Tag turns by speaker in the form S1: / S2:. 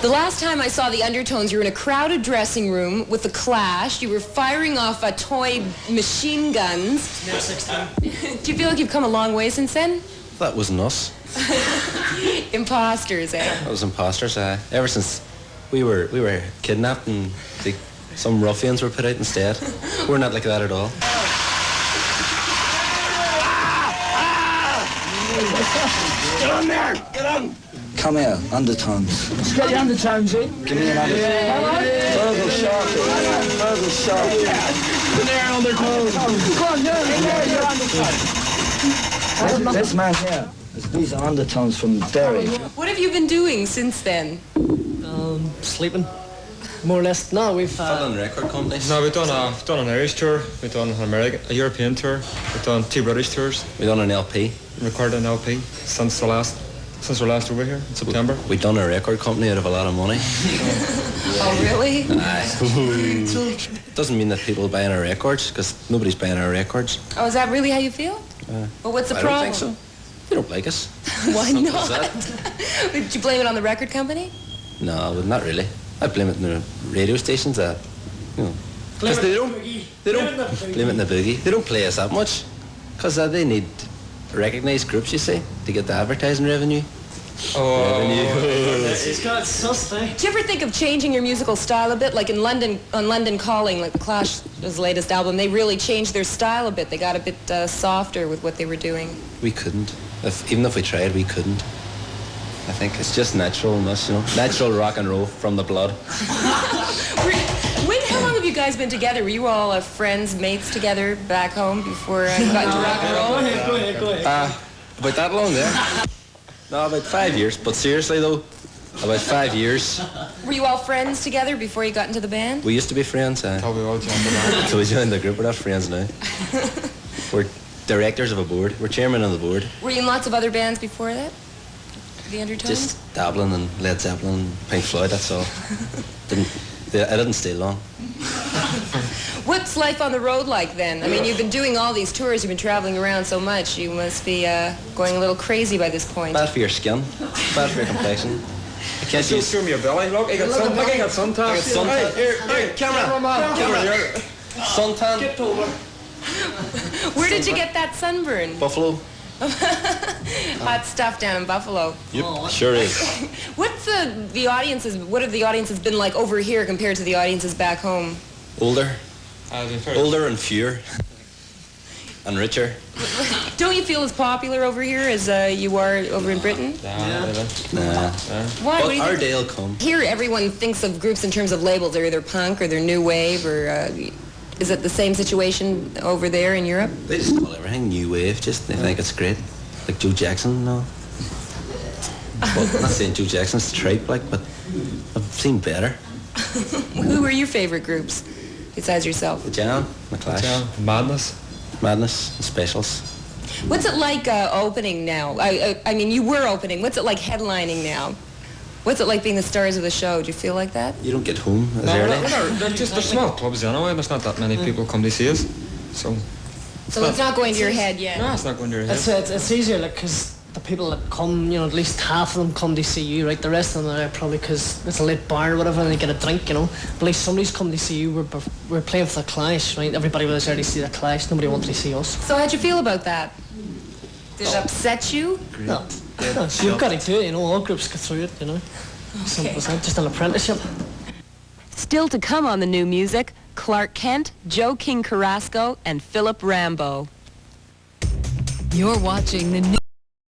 S1: The last time I saw the Undertones, you were in a crowded dressing room with the Clash. You were firing off toy machine guns.
S2: Near 16.
S1: Do you feel like you've come a long way since then?
S3: That wasn't us.
S1: Imposters, eh?
S3: That was imposters. Ever since we were kidnapped and some ruffians were put out instead. We're not like that at all.
S4: Get on there! Get on!
S5: Come here, Undertones.
S4: Let's get the Undertones in.
S5: Give me an Undertones. Virgil Sharpie. Virgil Sharpie.
S4: There, Undertones. Come on, there, you're Undertones.
S5: This man here, these are Undertones from Derry.
S1: What have you been doing since then?
S2: Sleeping. More or less. No, we've...
S3: Following record companies.
S6: No, we've done an Irish tour, we've done a European tour, we've done 2 British tours.
S3: We done an LP.
S6: Recorded an LP since we're last over here in September.
S3: We done a record company out of a lot of money.
S1: Oh, really?
S3: Doesn't mean that people are buying our records, because nobody's buying our records.
S1: Oh, is that really how you feel? Well, what's the
S3: I
S1: problem?
S3: don't think so. They don't like us.
S1: Why
S3: Simple
S1: not?
S3: as that.
S1: Did you blame it on the record company?
S3: No, not really. I blame it on the radio stations that, because they don't blame it on the boogie. They don't play us that much, because they need recognised groups, you see, to get the advertising revenue.
S2: It's got sus thing.
S1: Do you ever think of changing your musical style a bit? Like in London, on London Calling, like the Clash's latest album, they really changed their style a bit. They got a bit softer with what they were doing.
S3: We couldn't. Even if we tried, we couldn't. I think it's just natural in us, natural rock and roll from the blood.
S1: How long have you guys been together? Were you all friends, mates together back home before you got into rock and roll?
S2: Go ahead.
S3: About that long there? No, about 5 years. But seriously though, about 5 years.
S1: Were you all friends together before you got into the band?
S3: We used to be friends.
S6: How we all joined the band.
S3: So we joined the group. We're not friends now. We're directors of a board. We're chairman of the board.
S1: Were you in lots of other bands before that? The Undertones?
S3: Just dabbling and Led Zeppelin, Pink Floyd, that's all. I didn't stay long.
S1: What's life on the road like then? I mean, you've been doing all these tours, you've been traveling around so much, you must be going a little crazy by this point.
S3: Bad for your skin, bad for your complexion. I can't
S6: Just show me your belly. Look, I got suntan.
S3: I got suntan. Here, camera here. Suntan.
S4: Get over.
S1: Where did you get that sunburn?
S3: Buffalo.
S1: Hot stuff down in Buffalo.
S3: Yep, sure is.
S1: What's the audiences? What have the audiences been like over here compared to the audiences back home?
S3: Older and fewer, and richer.
S1: Don't you feel as popular over here as you are over in Britain?
S3: Nah.
S1: Why?
S3: But
S1: What do you
S3: our
S1: think?
S3: day will come.
S1: Here, everyone thinks of groups in terms of labels. They're either punk or they're new wave, or is it the same situation over there in Europe?
S3: They just call everything new wave. Just they think it's great, like Joe Jackson. No. Well, I'm not saying Joe Jackson's the tripe, but I've seen better.
S1: Who are your favorite groups besides yourself?
S3: The Jam, the Clash,
S6: Madness.
S3: Madness, and Specials.
S1: What's it like opening now? I mean, you were opening. What's it like headlining now? What's it like being the stars of the show? Do you feel like that?
S3: You don't get home as early.
S6: They're small clubs anyway. There's not that many people come to see us. So
S1: it's not going to your head yet.
S6: no, it's not going to your head.
S2: It's easier, like, because the people that come, at least half of them come to see you, right? The rest of them are there probably because it's a late bar or whatever and they get a drink, But at least somebody's come to see you. We're playing for the Clash, right? Everybody was there to see the Clash. Nobody wanted to see us.
S1: So how'd you feel about that? Did it upset you?
S2: No. So you've got to do it, all groups go through it, Simple as that, just an apprenticeship.
S1: Still to come on the new music, Clark Kent, Joe King Carrasco, and Philip Rambo.
S7: You're watching the new